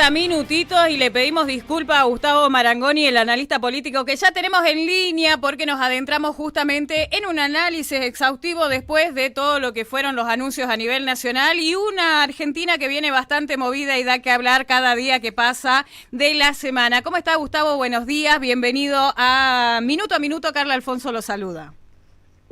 40 minutitos y le pedimos disculpas a Gustavo Marangoni, el analista político que ya tenemos en línea porque nos adentramos justamente en un análisis exhaustivo después de todo lo que fueron los anuncios a nivel nacional y una Argentina que viene bastante movida y da que hablar cada día que pasa de la semana. ¿Cómo está, Gustavo? Buenos días, bienvenido a Minuto. Carla Alfonso lo saluda.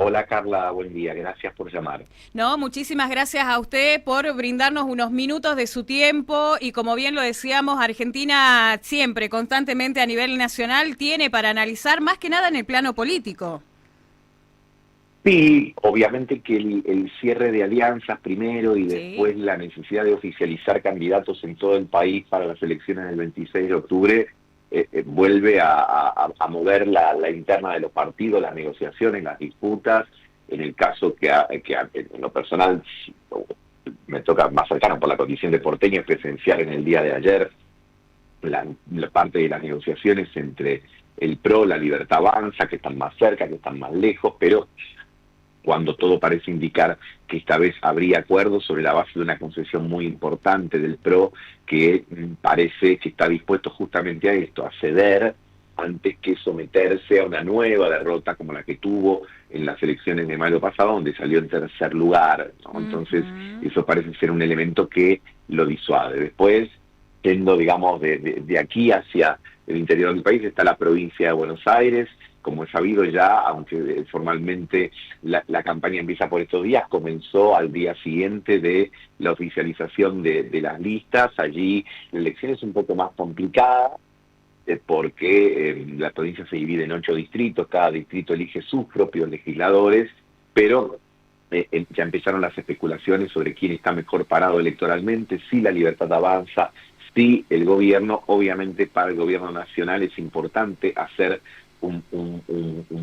Hola Carla, buen día, gracias por llamar. No, muchísimas gracias a usted por brindarnos unos minutos de su tiempo y como bien lo decíamos, Argentina siempre, constantemente a nivel nacional, tiene para analizar más que nada en el plano político. Sí, obviamente que el cierre de alianzas primero y Sí. después la necesidad de oficializar candidatos en todo el país para las elecciones del 26 de octubre vuelve a mover la interna de los partidos, las negociaciones, las disputas. En el caso en lo personal me toca más cercano por la condición de porteño, presencial en el día de ayer, la parte de las negociaciones entre el PRO, la Libertad Avanza, que están más cerca, que están más lejos, pero cuando todo parece indicar que esta vez habría acuerdos sobre la base de una concesión muy importante del PRO, que parece que está dispuesto justamente a esto, a ceder antes que someterse a una nueva derrota como la que tuvo en las elecciones de mayo pasado, donde salió en tercer lugar, ¿no? Entonces, eso parece ser un elemento que lo disuade. Después, yendo, digamos, de aquí hacia el interior del país, está la provincia de Buenos Aires. Como es sabido ya, aunque formalmente la campaña empieza por estos días, comenzó al día siguiente de la oficialización de las listas. Allí la elección es un poco más complicada porque la provincia se divide en 8 distritos, cada distrito elige sus propios legisladores, pero ya empezaron las especulaciones sobre quién está mejor parado electoralmente, si la Libertad Avanza, si el gobierno. Obviamente para el gobierno nacional es importante hacer un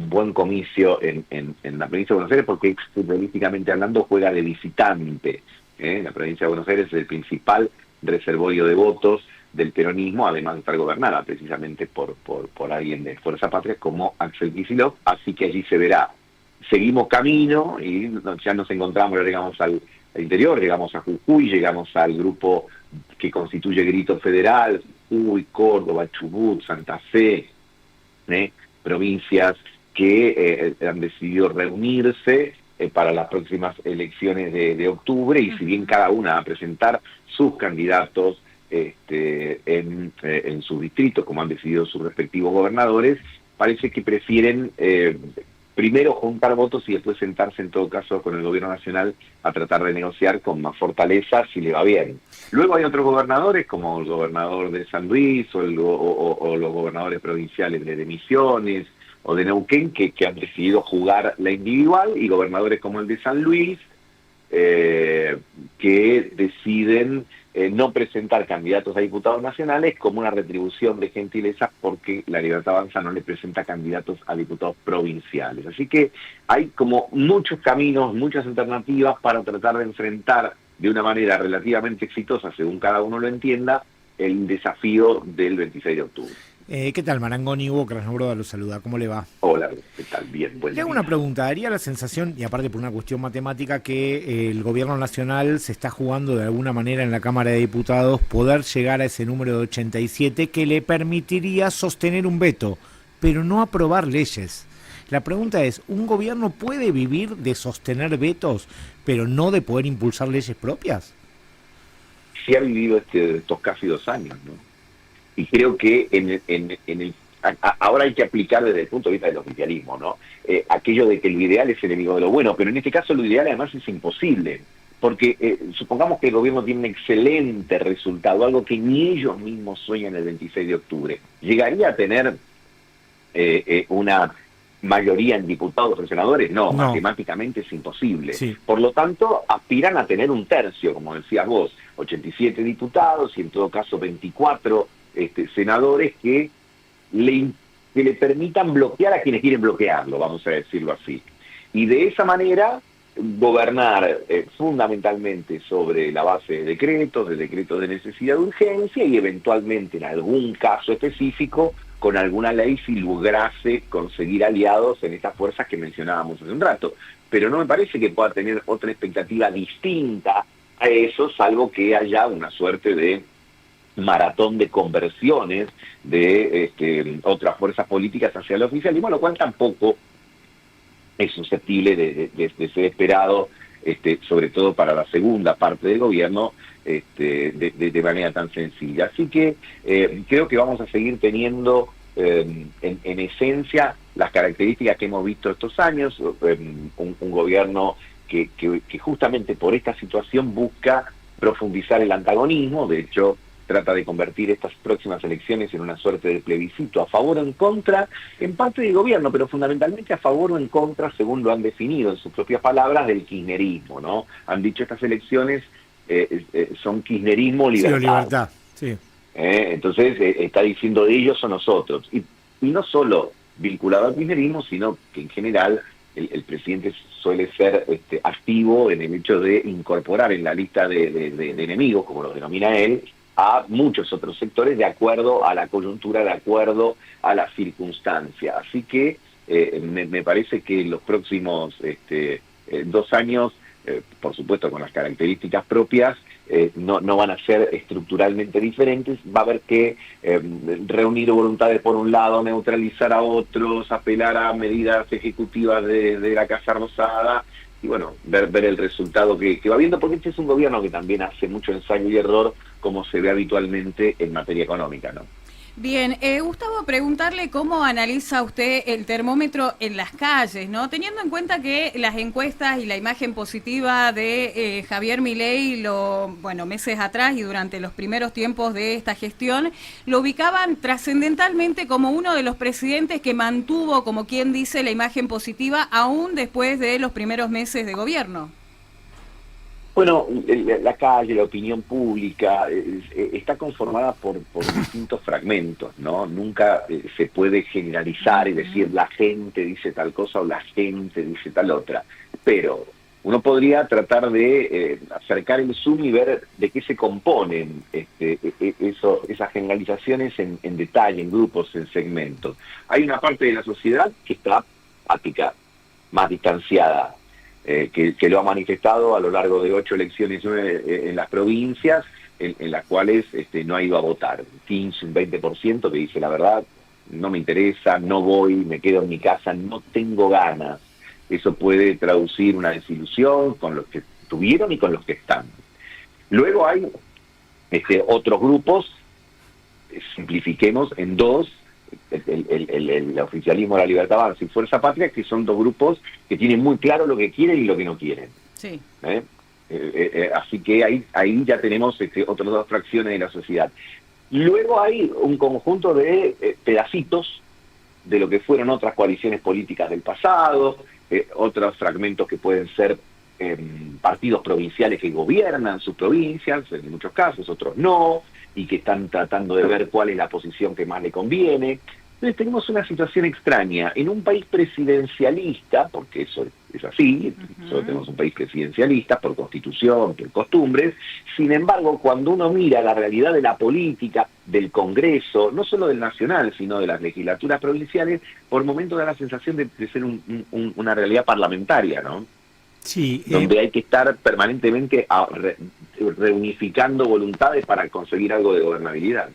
buen comicio en la provincia de Buenos Aires porque futbolísticamente hablando juega de visitante. La provincia de Buenos Aires es el principal reservorio de votos del peronismo, además de estar gobernada precisamente por alguien de Fuerza Patria como Axel Kicillof, así que allí se verá. Seguimos camino y ya nos encontramos, ya llegamos al interior, llegamos a Jujuy, llegamos al grupo que constituye Grito Federal, Jujuy, Córdoba, Chubut, Santa Fe, provincias que han decidido reunirse para las próximas elecciones de octubre, y si bien cada una va a presentar sus candidatos en sus distritos, como han decidido sus respectivos gobernadores, parece que prefieren primero juntar votos y después sentarse en todo caso con el gobierno nacional a tratar de negociar con más fortaleza si le va bien. Luego hay otros gobernadores, como el gobernador de San Luis o los gobernadores provinciales de Misiones o de Neuquén, que han decidido jugar la individual, y gobernadores como el de San Luis, que deciden no presentar candidatos a diputados nacionales como una retribución de gentileza porque la Libertad Avanza no le presenta candidatos a diputados provinciales. Así que hay como muchos caminos, muchas alternativas para tratar de enfrentar de una manera relativamente exitosa, según cada uno lo entienda, el desafío del 26 de octubre. ¿Qué tal, Marangoni? Hugo Krasnobroda lo saluda. ¿Cómo le va? Hola, ¿qué tal? Bien, buen Le hago día. una pregunta. Daría la sensación, y aparte por una cuestión matemática, que el gobierno nacional se está jugando de alguna manera en la Cámara de Diputados poder llegar a ese número de 87 que le permitiría sostener un veto, pero no aprobar leyes. La pregunta es, ¿un gobierno puede vivir de sostener vetos, pero no de poder impulsar leyes propias? Sí ha vivido estos casi 2 años, ¿no? Y creo que ahora hay que aplicar desde el punto de vista del oficialismo, ¿no? Aquello de que lo ideal es enemigo de lo bueno, pero en este caso lo ideal además es imposible, porque supongamos que el gobierno tiene un excelente resultado, algo que ni ellos mismos sueñan el 26 de octubre. ¿Llegaría a tener una mayoría en diputados o senadores? No, matemáticamente es imposible. Sí. Por lo tanto, aspiran a tener un tercio, como decías vos, 87 diputados y en todo caso 24 senadores que le permitan bloquear a quienes quieren bloquearlo, vamos a decirlo así. Y de esa manera gobernar fundamentalmente sobre la base de decretos de necesidad de urgencia y eventualmente en algún caso específico con alguna ley si lograse conseguir aliados en estas fuerzas que mencionábamos hace un rato. Pero no me parece que pueda tener otra expectativa distinta a eso, salvo que haya una suerte de maratón de conversiones de otras fuerzas políticas hacia el oficialismo, lo cual tampoco es susceptible de ser esperado, sobre todo para la segunda parte del gobierno, de manera tan sencilla. Así que creo que vamos a seguir teniendo en esencia las características que hemos visto estos años, un gobierno que justamente por esta situación busca profundizar el antagonismo. De hecho, trata de convertir estas próximas elecciones en una suerte de plebiscito a favor o en contra, en parte del gobierno, pero fundamentalmente a favor o en contra, según lo han definido en sus propias palabras, del kirchnerismo, ¿no? Han dicho estas elecciones son kirchnerismo libertad. Sí, o libertad, sí. Entonces está diciendo de ellos o nosotros. Y no solo vinculado al kirchnerismo, sino que en general el presidente suele ser activo en el hecho de incorporar en la lista de enemigos, como lo denomina él, a muchos otros sectores de acuerdo a la coyuntura, de acuerdo a la circunstancia. Así que me parece que en los próximos 2 años, por supuesto con las características propias, no van a ser estructuralmente diferentes. Va a haber que reunir voluntades por un lado, neutralizar a otros, apelar a medidas ejecutivas de la Casa Rosada, y bueno, ver el resultado que va viendo, porque este es un gobierno que también hace mucho ensayo y error, como se ve habitualmente en materia económica, ¿no? Bien, Gustavo, preguntarle cómo analiza usted el termómetro en las calles, ¿no? Teniendo en cuenta que las encuestas y la imagen positiva de Javier Milei, meses atrás y durante los primeros tiempos de esta gestión, lo ubicaban trascendentalmente como uno de los presidentes que mantuvo, como quien dice, la imagen positiva aún después de los primeros meses de gobierno. Bueno, la calle, la opinión pública, está conformada por distintos fragmentos, ¿no? Nunca se puede generalizar y decir la gente dice tal cosa o la gente dice tal otra. Pero uno podría tratar de acercar el zoom y ver de qué se componen esas generalizaciones en detalle, en grupos, en segmentos. Hay una parte de la sociedad que está apática, más distanciada, que lo ha manifestado a lo largo de 8 elecciones en las provincias, en las cuales no ha ido a votar. 15, un 20% que dice la verdad, no me interesa, no voy, me quedo en mi casa, no tengo ganas. Eso puede traducir una desilusión con los que estuvieron y con los que están. Luego hay otros grupos, simplifiquemos en 2, el oficialismo, la Libertad Avanza y Fuerza Patria, que son 2 grupos que tienen muy claro lo que quieren y lo que no quieren. Sí. Así que ahí ya tenemos otras 2 fracciones de la sociedad. Luego hay un conjunto de pedacitos de lo que fueron otras coaliciones políticas del pasado, otros fragmentos que pueden ser partidos provinciales que gobiernan sus provincias, en muchos casos, otros no, y que están tratando de ver cuál es la posición que más le conviene. Entonces tenemos una situación extraña. En un país presidencialista, porque eso es así, solo tenemos un país presidencialista por constitución, por costumbres, sin embargo, cuando uno mira la realidad de la política, del Congreso, no solo del nacional, sino de las legislaturas provinciales, por momentos da la sensación de ser una realidad parlamentaria, ¿no? Sí, donde hay que estar permanentemente reunificando voluntades para conseguir algo de gobernabilidad.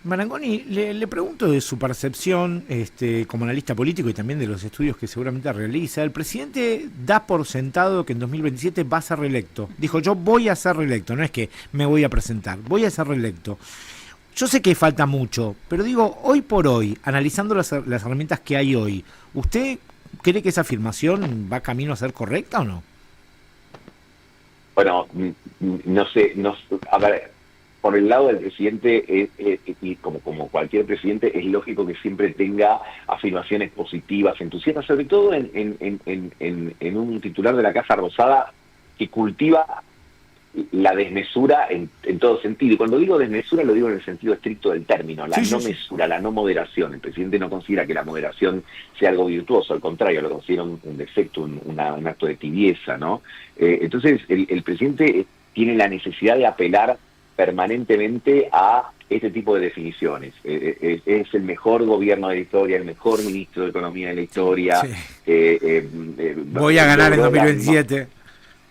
Marangoni, le pregunto de su percepción como analista político y también de los estudios que seguramente realiza. El presidente da por sentado que en 2027 va a ser reelecto. Dijo, yo voy a ser reelecto, no es que me voy a presentar, voy a ser reelecto. Yo sé que falta mucho, pero digo, hoy por hoy, analizando las herramientas que hay hoy, ¿usted cree que esa afirmación va camino a ser correcta o no? Bueno, no sé, a ver, por el lado del presidente, y como cualquier presidente, es lógico que siempre tenga afirmaciones positivas, entusiastas, sobre todo en un titular de la Casa Rosada que cultiva la desmesura en todo sentido. Y cuando digo desmesura, lo digo en el sentido estricto del término, la no mesura, la no moderación. El presidente no considera que la moderación sea algo virtuoso, al contrario, lo considera un defecto, un acto de tibieza, ¿no? Entonces, el presidente tiene la necesidad de apelar permanentemente a este tipo de definiciones. Es el mejor gobierno de la historia, el mejor ministro de Economía de la historia. Sí. Voy a ganar en 2027.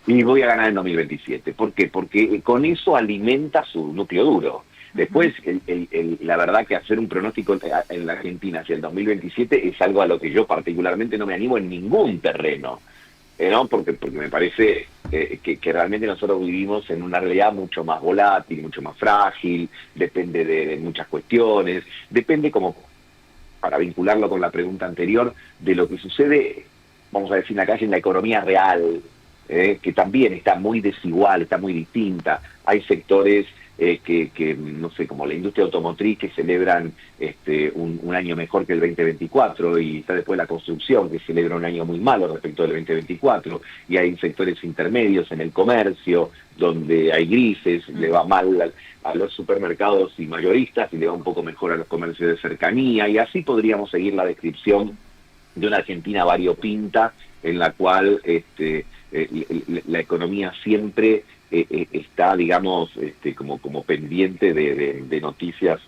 Y voy a ganar en 2027. ¿Por qué? Porque con eso alimenta su núcleo duro. Después, la verdad que hacer un pronóstico en la Argentina hacia el 2027 es algo a lo que yo particularmente no me animo en ningún terreno, ¿no? Porque me parece que realmente nosotros vivimos en una realidad mucho más volátil, mucho más frágil, depende de muchas cuestiones, depende, como para vincularlo con la pregunta anterior, de lo que sucede, vamos a decir, en la calle, en la economía real, que también está muy desigual, está muy distinta. Hay sectores que, no sé, como la industria automotriz, que celebran un año mejor que el 2024, y está después la construcción, que celebra un año muy malo respecto del 2024, y hay sectores intermedios en el comercio, donde hay grises, le va mal a los supermercados y mayoristas, y le va un poco mejor a los comercios de cercanía, y así podríamos seguir la descripción de una Argentina variopinta, en la cual la economía siempre está, digamos, como pendiente de noticias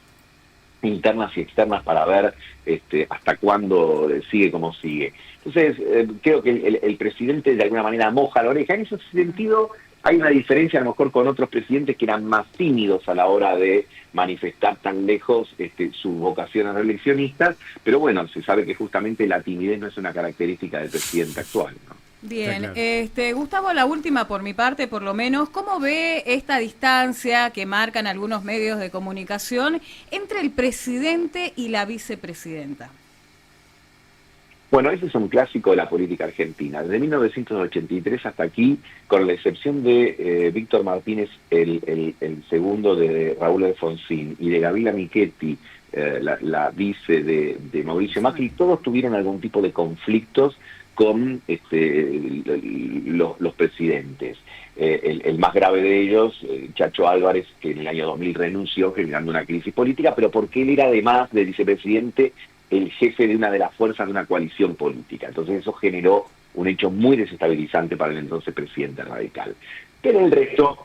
internas y externas para ver hasta cuándo sigue como sigue. Entonces, creo que el presidente de alguna manera moja la oreja. En ese sentido, hay una diferencia a lo mejor con otros presidentes que eran más tímidos a la hora de manifestar tan lejos sus vocaciones reeleccionistas, pero bueno, se sabe que justamente la timidez no es una característica del presidente actual, ¿no? Bien, Claro. Gustavo, la última por mi parte, por lo menos, ¿cómo ve esta distancia que marcan algunos medios de comunicación entre el presidente y la vicepresidenta? Bueno, ese es un clásico de la política argentina. Desde 1983 hasta aquí, con la excepción de Víctor Martínez, el segundo de Raúl Alfonsín, y de Gabriela Michetti, la vice de Mauricio Macri, todos tuvieron algún tipo de conflictos con los presidentes. El más grave de ellos, Chacho Álvarez, que en el año 2000 renunció generando una crisis política, pero porque él era, además de vicepresidente, el jefe de una de las fuerzas de una coalición política. Entonces eso generó un hecho muy desestabilizante para el entonces presidente radical. Pero el resto,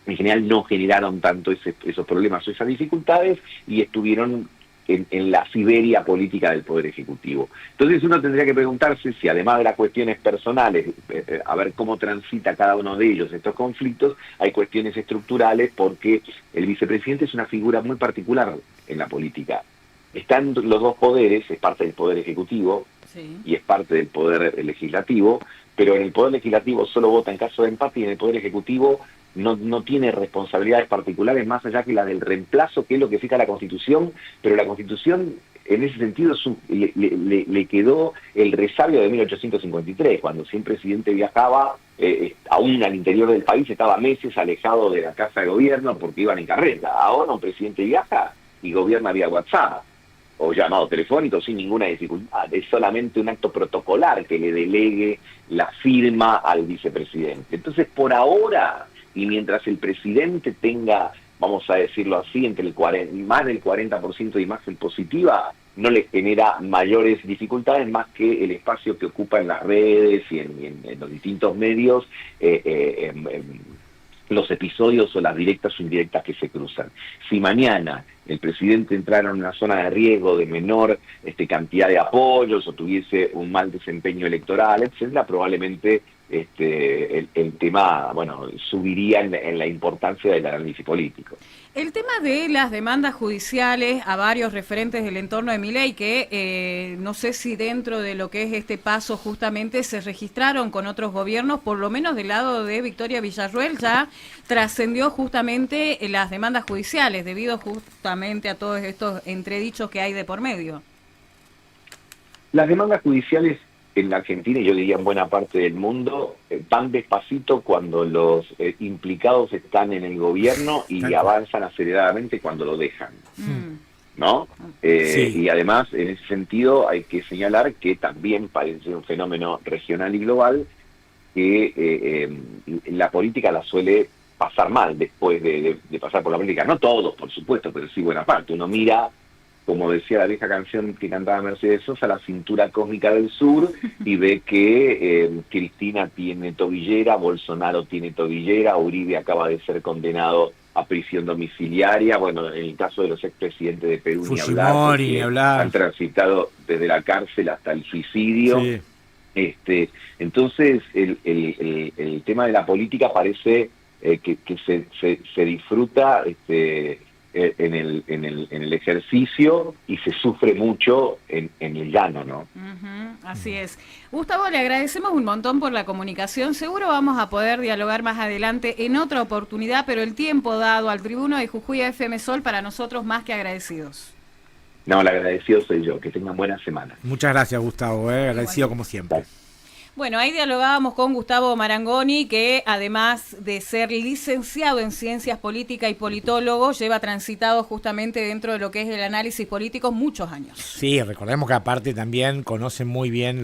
en general, no generaron tanto esos problemas o esas dificultades, y estuvieron en la Siberia política del Poder Ejecutivo. Entonces uno tendría que preguntarse si, además de las cuestiones personales, a ver cómo transita cada uno de ellos estos conflictos, hay cuestiones estructurales, porque el vicepresidente es una figura muy particular en la política. Están los dos poderes, es parte del Poder Ejecutivo, sí, y es parte del Poder Legislativo, pero en el Poder Legislativo solo vota en caso de empate, y en el Poder Ejecutivo no tiene responsabilidades particulares más allá que la del reemplazo, que es lo que fija la Constitución, pero la Constitución, en ese sentido, le quedó el resabio de 1853, cuando si un presidente viajaba, aún al interior del país, estaba meses alejado de la Casa de Gobierno porque iban en carreta. Ahora un presidente viaja y gobierna vía WhatsApp o llamado telefónico sin ninguna dificultad. Es solamente un acto protocolar que le delegue la firma al vicepresidente. Entonces, por ahora, y mientras el presidente tenga, vamos a decirlo así, entre más del 40% de imagen positiva, no le genera mayores dificultades más que el espacio que ocupa en las redes y en los distintos medios, los episodios o las directas o indirectas que se cruzan. Si mañana el presidente entrara en una zona de riesgo de menor cantidad de apoyos, o tuviese un mal desempeño electoral, etcétera, probablemente el tema, bueno, subiría en la importancia del análisis político. El tema de las demandas judiciales a varios referentes del entorno de Milei, que no sé si dentro de lo que es este paso justamente se registraron con otros gobiernos, por lo menos del lado de Victoria Villarruel ya trascendió justamente las demandas judiciales, debido justamente a todos estos entredichos que hay de por medio. Las demandas judiciales en la Argentina, y yo diría en buena parte del mundo, van despacito cuando los implicados están en el gobierno, y avanzan aceleradamente cuando lo dejan, ¿no? Sí. Y además, en ese sentido, hay que señalar que también parece un fenómeno regional y global, que la política la suele pasar mal después de pasar por la política. No todos, por supuesto, pero sí buena parte. Uno mira, como decía la vieja canción que cantaba Mercedes Sosa, la cintura cósmica del sur, y ve que Cristina tiene tobillera, Bolsonaro tiene tobillera, Uribe acaba de ser condenado a prisión domiciliaria, bueno, en el caso de los expresidentes de Perú, Fujimori, ni hablar, han transitado desde la cárcel hasta el suicidio. Sí. Entonces, el tema de la política parece que se disfruta en el ejercicio y se sufre mucho en el llano, ¿no? Así es. Gustavo, le agradecemos un montón por la comunicación. Seguro vamos a poder dialogar más adelante en otra oportunidad, pero el tiempo dado al Tribuno de Jujuy FM Sol para nosotros más que agradecidos. No, el agradecido soy yo. Que tengan buena semana. Muchas gracias, Gustavo. Agradecido como siempre. Bye. Bueno, ahí dialogábamos con Gustavo Marangoni, que además de ser licenciado en Ciencias Políticas y politólogo, lleva transitado justamente dentro de lo que es el análisis político muchos años. Sí, recordemos que aparte también conoce muy bien